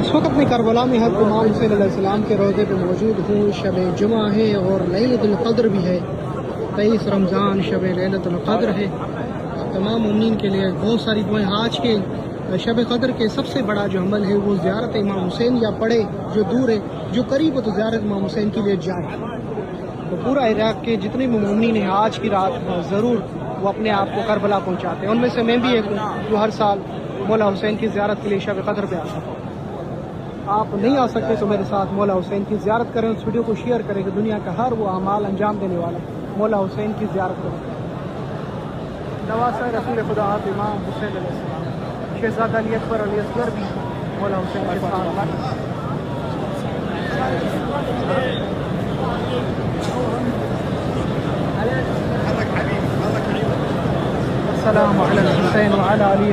इस वक्त मैं करबला में हज़रत इमाम हुसैन अलैहिस्सलाम के रोज़े पे मौजूद हूँ। शब जुमा है और लैलतुल क़द्र भी है। 23 रमज़ान शब लैलतुल क़द्र है। तमाम मुमिनीन के लिए बहुत सारी दुआएं। आज के शब क़द्र के सबसे बड़ा जो अमल है वो ज़ियारत इमाम हुसैन, या पढ़े जो दूर है, जो करीब है तो ज़ियारत इमाम हुसैन के लिए जाए। तो पूरा इराक़ के जितने भी मुमिनीन हैं आज की रात ज़रूर वो अपने आप को करबला पहुँचाते हैं। उनमें से मैं भी एक हूँ जो हर साल मौला हुसैन की ज़ियारत के लिए शब क़द्र पे आता हूँ। आप नहीं आ सकते तो मेरे साथ मौला हुसैन की ज़ियारत करें। उस वीडियो को शेयर करें कि दुनिया का हर वो अमाल अंजाम देने वाला मौला हुसैन की ज़ियारत करें। नवासा रसूल खुदा इमाम हुसैन अलैहिस्सलाम, शहज़ादा अली अकबर अली असगर भी मौला हुसैन के साथ। अस्सलामु अलैकुम हुसैन व अला अली